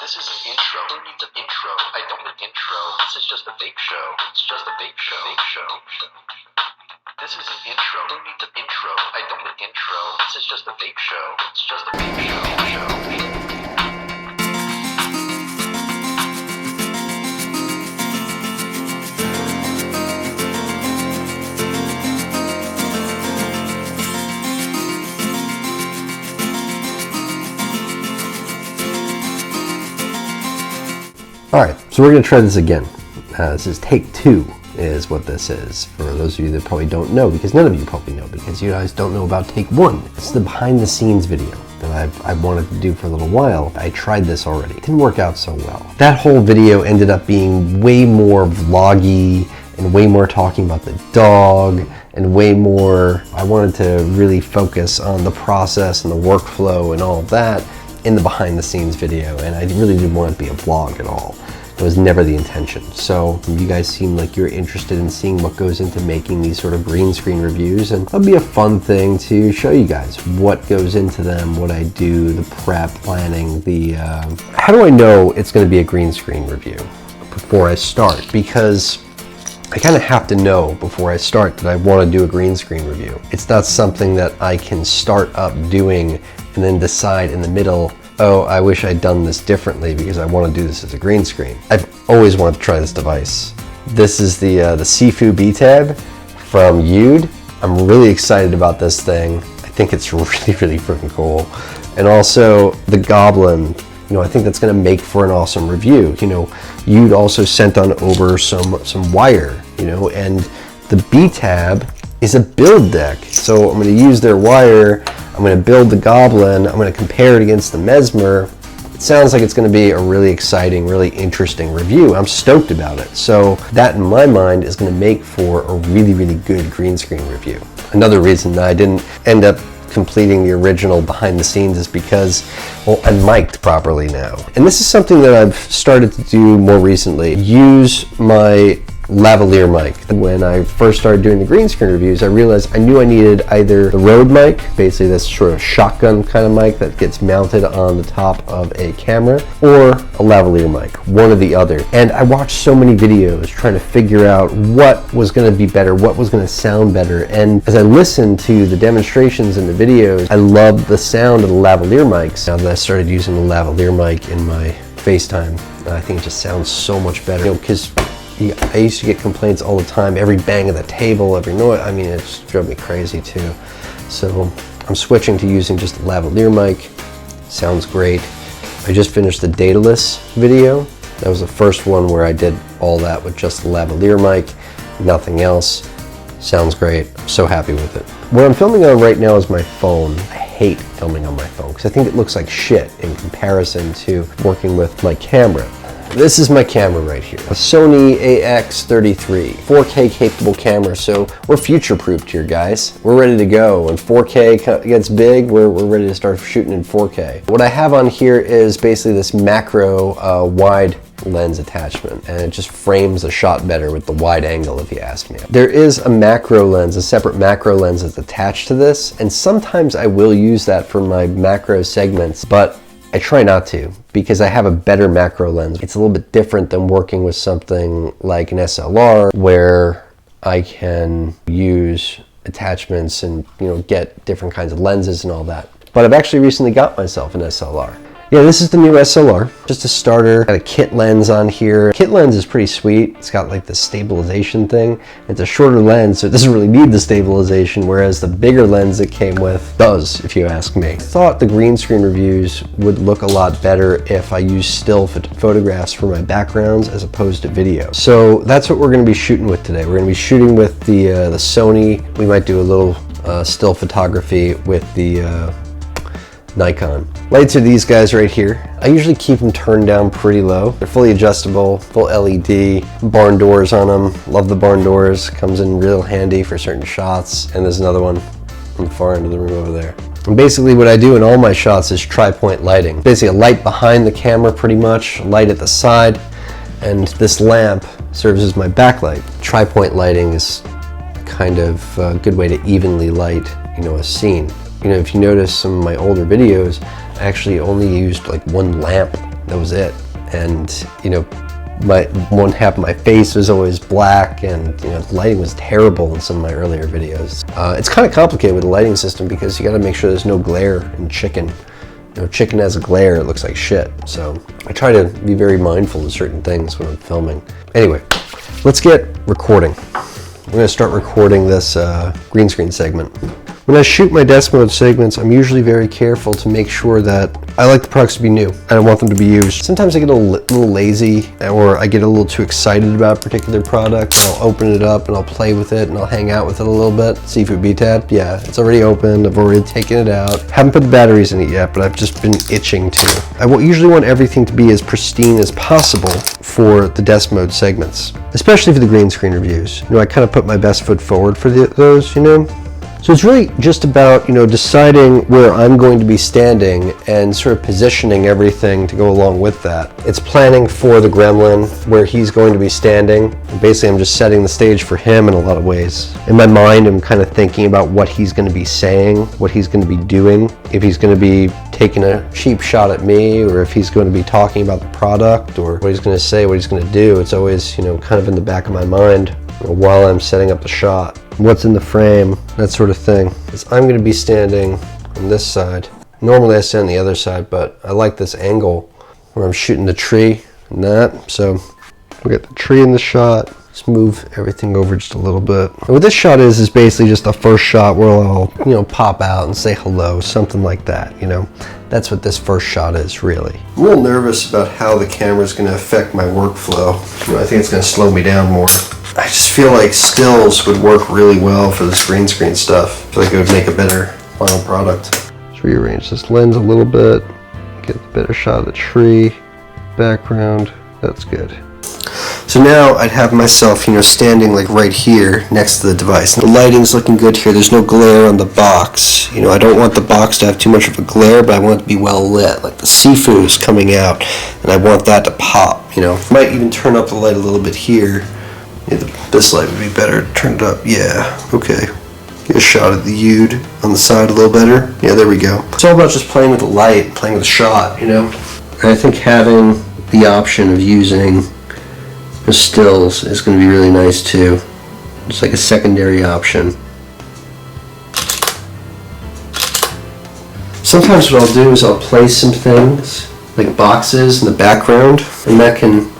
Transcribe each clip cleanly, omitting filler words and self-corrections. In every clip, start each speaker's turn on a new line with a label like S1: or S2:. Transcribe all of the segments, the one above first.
S1: This is an intro. Who needs an intro? I don't need an intro. This is just a vape show. It's just a vape show. Vape show. This is an intro. Who needs an intro? I don't need an intro. This is just a vape show. It's just a vape show. Vape show.
S2: All right, so we're gonna try this again. This is take 2 is what this is. For those of you that probably don't know, because none of you probably know, because you guys don't know about take 1. It's the behind the scenes video that I've wanted to do for a little while. I tried this already. It didn't work out so well. That whole video ended up being way more vloggy and way more talking about the dog and way more, I wanted to really focus on the process and the workflow and all of that in the behind the scenes video, and I really didn't want it to be a vlog at all. It was never the intention. So you guys seem like you're interested in seeing what goes into making these sort of green screen reviews, and it'll be a fun thing to show you guys what goes into them, what I do, the prep, planning, the how do I know it's going to be a green screen review before I start? Because I kind of have to know before I start that I want to do a green screen review. It's not something that I can start up doing and then decide in the middle, oh, I wish I'd done this differently because I want to do this as a green screen. I've always wanted to try this device. This is the Sifu B-Tab from Ude. I'm really excited about this thing. I think it's really, really freaking cool. And also the Goblin, you know, I think that's going to make for an awesome review. You know, Ude also sent on over some wire, you know, and the B-Tab is a build deck. So I'm going to use their wire. I'm going to build the Goblin. I'm going to compare it against the Mesmer. It sounds like it's going to be a really exciting, really interesting review. I'm stoked about it. So that in my mind is going to make for a really, really good green screen review. Another reason that I didn't end up completing the original behind the scenes is because, well, I'm mic'd properly now. And this is something that I've started to do more recently. Use my lavalier mic. When I first started doing the green screen reviews, I realized I knew I needed either the Rode mic, basically this sort of shotgun kind of mic that gets mounted on the top of a camera, or a lavalier mic, one or the other. And I watched so many videos trying to figure out what was going to be better, what was going to sound better. And as I listened to the demonstrations and the videos, I loved the sound of the lavalier mics. Now that I started using the lavalier mic in my FaceTime, I think it just sounds so much better. You know, because I used to get complaints all the time, every bang of the table, every noise. I mean, it just drove me crazy too. So I'm switching to using just a lavalier mic. Sounds great. I just finished the dataless video. That was the first one where I did all that with just the lavalier mic, nothing else. Sounds great. I'm so happy with it. What I'm filming on right now is my phone. I hate filming on my phone because I think it looks like shit in comparison to working with my camera. This is my camera right here, a Sony AX33, 4K capable camera, so we're future-proofed here, guys. We're ready to go. When 4K gets big, we're ready to start shooting in 4K. What I have on here is basically this macro wide lens attachment, and it just frames the shot better with the wide angle, if you ask me. There is a macro lens, a separate macro lens that's attached to this, and sometimes I will use that for my macro segments, but I try not to because I have a better macro lens. It's a little bit different than working with something like an SLR where I can use attachments and, you know, get different kinds of lenses and all that. But I've actually recently got myself an SLR. Yeah, this is the new SLR, just a starter. Got a kit lens on here. Kit lens is pretty sweet. It's got like the stabilization thing. It's a shorter lens, so it doesn't really need the stabilization, whereas the bigger lens it came with does, if you ask me. I thought the green screen reviews would look a lot better if I used still photographs for my backgrounds as opposed to video. So that's what we're gonna be shooting with today. We're gonna be shooting with the Sony. We might do a little still photography with the Nikon. Lights are these guys right here. I usually keep them turned down pretty low. They're fully adjustable, full LED, barn doors on them. Love the barn doors. Comes in real handy for certain shots. And there's another one on the far end of the room over there. And basically what I do in all my shots is tri-point lighting. Basically a light behind the camera pretty much, light at the side, and this lamp serves as my backlight. Tri-point lighting is kind of a good way to evenly light, you know, a scene. You know, if you notice some of my older videos, I actually only used like one lamp That was it. And, you know, one half of my face was always black, and you know, the lighting was terrible in some of my earlier videos. It's kind of complicated with the lighting system because you got to make sure there's no glare in chicken. You know, chicken has a glare, it looks like shit. So I try to be very mindful of certain things when I'm filming. Anyway, let's get recording. I'm going to start recording this green screen segment. When I shoot my desk mode segments, I'm usually very careful to make sure that I like the products to be new and I want them to be used. Sometimes I get a little lazy, or I get a little too excited about a particular product. I'll open it up and I'll play with it and I'll hang out with it a little bit. Seafood B-Tab, yeah, it's already open. I've already taken it out. Haven't put the batteries in it yet, but I've just been itching to. I usually want everything to be as pristine as possible for the desk mode segments, especially for the green screen reviews. You know, I kind of put my best foot forward for those, you know. So it's really just about, you know, deciding where I'm going to be standing and sort of positioning everything to go along with that. It's planning for the gremlin, where he's going to be standing. And basically, I'm just setting the stage for him in a lot of ways. In my mind, I'm kind of thinking about what he's going to be saying, what he's going to be doing, if he's going to be taking a cheap shot at me, or if he's going to be talking about the product, or what he's going to say, what he's going to do. It's always, you know, kind of in the back of my mind while I'm setting up the shot. What's in the frame, that sort of thing. Because I'm going to be standing on this side. Normally I stand on the other side, but I like this angle where I'm shooting the tree and that. So we got the tree in the shot. Let's move everything over just a little bit. And what this shot is basically just the first shot where I'll, you know, pop out and say hello, something like that, you know. That's what this first shot is, really. I'm a little nervous about how the camera's going to affect my workflow. You know, I think it's going to slow me down more. I just feel like stills would work really well for this green screen stuff. I feel like it would make a better final product. Let's rearrange this lens a little bit, get a better shot of the tree, background, that's good. So now I'd have myself, you know, standing like right here next to the device. The lighting's looking good here, there's no glare on the box. You know, I don't want the box to have too much of a glare, but I want it to be well lit. Like the seafood is coming out, and I want that to pop, you know. Might even turn up the light a little bit here. Yeah, this light would be better turned up. Yeah, okay. Get a shot of the Ude on the side a little better. Yeah, there we go. It's all about just playing with the light, playing with the shot, you know? And I think having the option of using the stills is going to be really nice too. It's like a secondary option. Sometimes what I'll do is I'll place some things, like boxes in the background, and that can,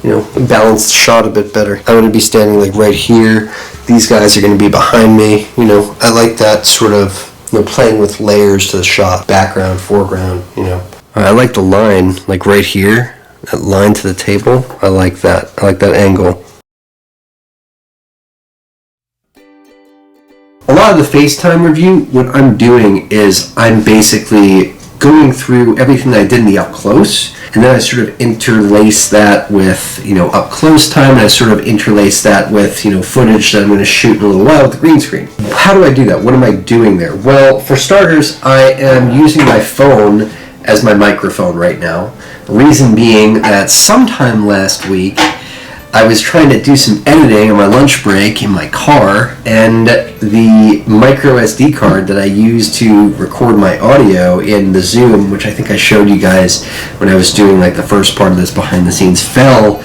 S2: you know, balance the shot a bit better. I'm going to be standing like right here. These guys are going to be behind me. You know, I like that sort of, you know, playing with layers to the shot, background, foreground, you know. I like the line, like right here, that line to the table. I like that. I like that angle. A lot of the FaceTime review, what I'm doing is I'm basically going through everything that I did in the up close, and then I sort of interlace that with, you know, up close time, and I sort of interlace that with, you know, footage that I'm going to shoot in a little while with the green screen. How do I do that? What am I doing there? Well, for starters, I am using my phone as my microphone right now. The reason being that sometime last week, I was trying to do some editing on my lunch break in my car, and the micro SD card that I use to record my audio in the Zoom, which I think I showed you guys when I was doing like the first part of this behind the scenes, fell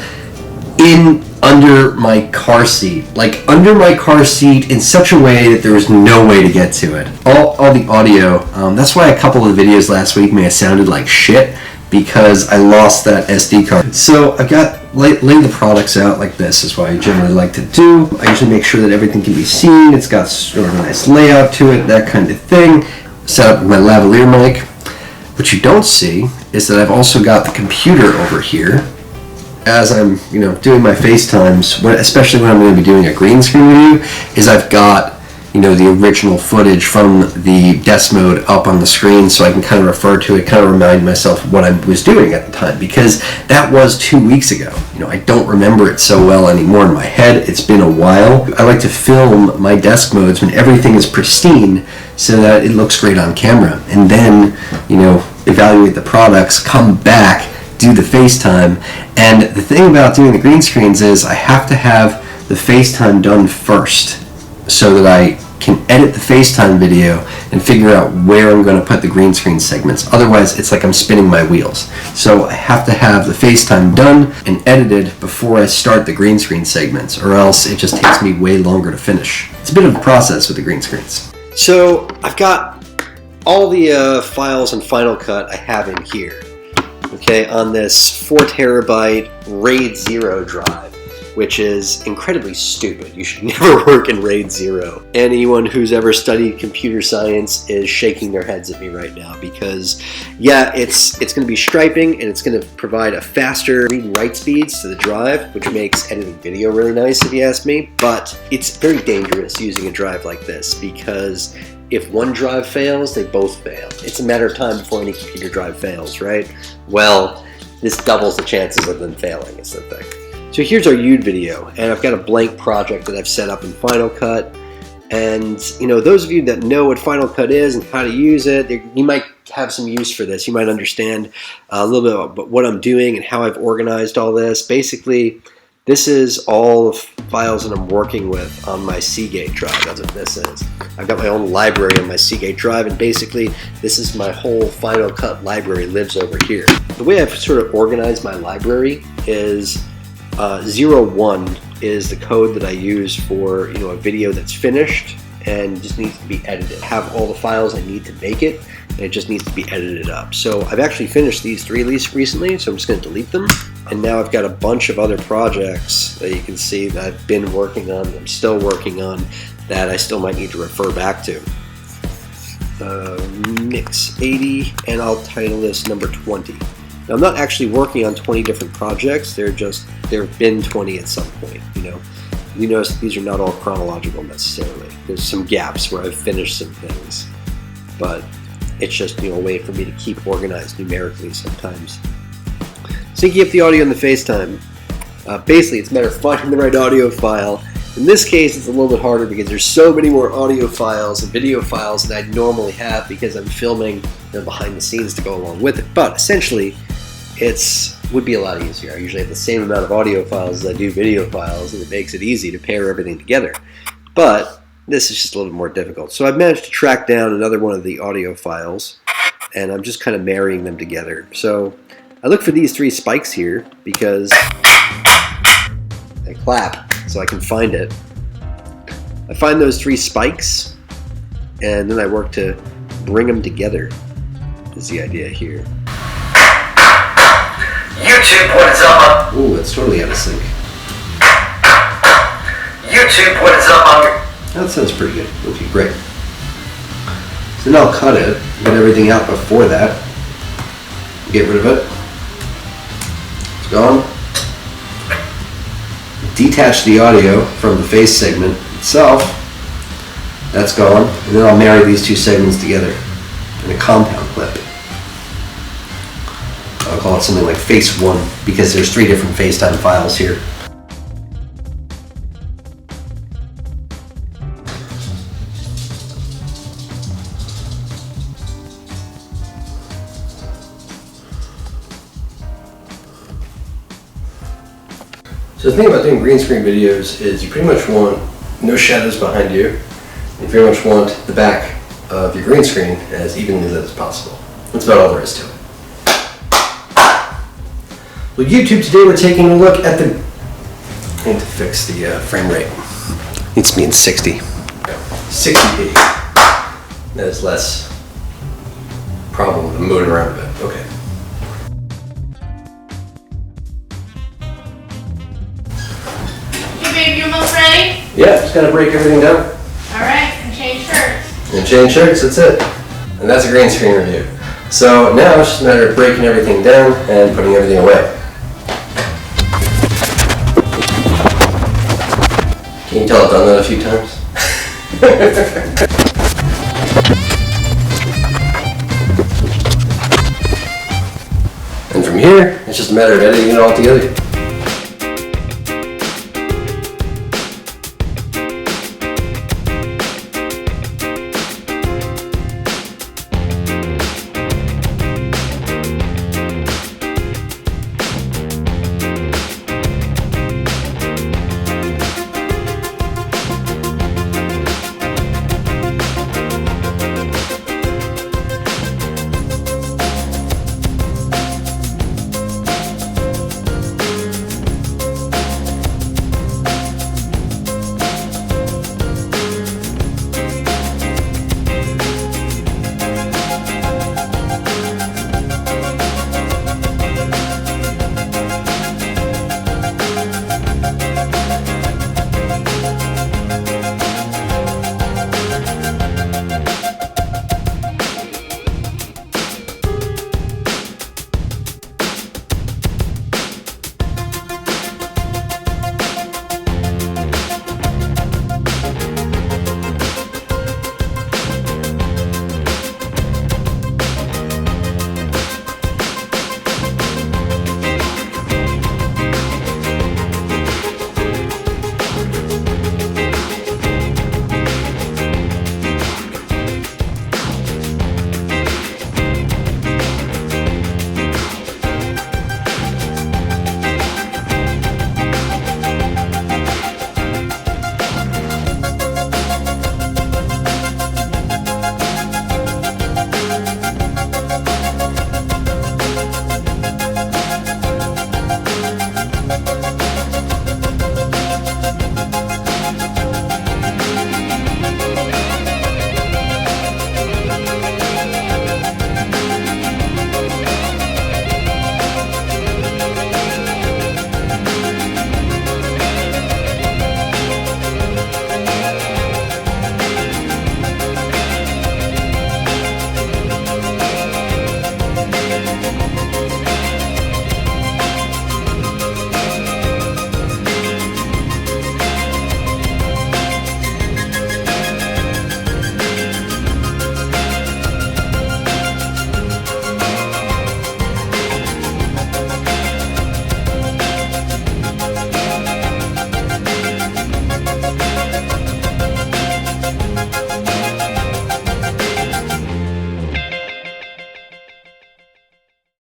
S2: in under my car seat. Like under my car seat in such a way that there was no way to get to it. All the audio, that's why a couple of the videos last week may have sounded like shit, because I lost that SD card. So I got lay the products out like this is what I generally like to do. I usually make sure that everything can be seen. It's got sort of a nice layout to it, that kind of thing. Set up my lavalier mic. What you don't see is that I've also got the computer over here as I'm, you know, doing my FaceTimes, especially when I'm going to be doing a green screen review, is I've got, you know, the original footage from the desk mode up on the screen, so I can kind of refer to it, kind of remind myself of what I was doing at the time, because that was 2 weeks ago. You know, I don't remember it so well anymore in my head. It's been a while. I like to film my desk modes when everything is pristine so that it looks great on camera, and then, you know, evaluate the products, come back, do the FaceTime. And the thing about doing the green screens is I have to have the FaceTime done first, so that I can edit the FaceTime video and figure out where I'm going to put the green screen segments. Otherwise, it's like I'm spinning my wheels. So I have to have the FaceTime done and edited before I start the green screen segments, or else it just takes me way longer to finish. It's a bit of a process with the green screens. So I've got all the files in Final Cut I have in here, okay, on this 4 terabyte RAID 0 drive, which is incredibly stupid. You should never work in RAID 0. Anyone who's ever studied computer science is shaking their heads at me right now because, yeah, it's going to be striping and it's going to provide a faster read and write speeds to the drive, which makes editing video really nice if you ask me, but it's very dangerous using a drive like this because if one drive fails, they both fail. It's a matter of time before any computer drive fails, right? Well, this doubles the chances of them failing, is the thing. So here's our Ude video, and I've got a blank project that I've set up in Final Cut. And you know, those of you that know what Final Cut is and how to use it, you might have some use for this. You might understand a little bit about what I'm doing and how I've organized all this. Basically, this is all of files that I'm working with on my Seagate drive. That's what this is. I've got my own library on my Seagate drive, and basically this is my whole Final Cut library lives over here. The way I've sort of organized my library is 01 is the code that I use for, you know, a video that's finished and just needs to be edited. I have all the files I need to make it, and it just needs to be edited up. So I've actually finished these 3 recently, so I'm just going to delete them. And now I've got a bunch of other projects that you can see that I've been working on, I'm still working on, that I still might need to refer back to. Mix 80, and I'll title this number 20. Now, I'm not actually working on 20 different projects. There have been 20 at some point. You notice that these are not all chronological necessarily. There's some gaps where I've finished some things, but it's just, you know, a way for me to keep organized numerically sometimes. Syncing up the audio in the FaceTime. Basically, it's a matter of finding the right audio file. In this case, it's a little bit harder because there's so many more audio files and video files than I'd normally have because I'm filming, you know, behind the scenes to go along with it. But essentially, would be a lot easier. I usually have the same amount of audio files as I do video files, and it makes it easy to pair everything together. But this is just a little bit more difficult. So I've managed to track down another one of the audio files, and I'm just kind of marrying them together. So I look for these 3 spikes here because I clap so I can find it. I find those 3 spikes, and then I work to bring them together, is the idea here.
S1: YouTube, what is up?
S2: Ooh, it's totally out of sync.
S1: YouTube, what is up?
S2: That sounds pretty good. Okay, great. So now I'll cut it, get everything out before that. Get rid of it. It's gone. Detach the audio from the face segment itself. That's gone. And then I'll marry these 2 segments together in a compound clip. I'll call it something like Face 1 because there's 3 different FaceTime files here. So the thing about doing green screen videos is you pretty much want no shadows behind you. You pretty much want the back of your green screen as evenly lit as possible. That's about all there is to it. Well, YouTube, today we're taking a look at the... I need to fix the frame rate. It needs to be in 60. 60p. That is less problem with moving around a bit. Okay.
S3: Hey babe, you almost ready?
S2: Yeah, just gotta break everything down.
S3: Alright, and change shirts.
S2: And change shirts, that's it. And that's a green screen review. So now it's just a matter of breaking everything down and putting everything away. Can you tell I've done that a few times? And from here, it's just a matter of editing it all together.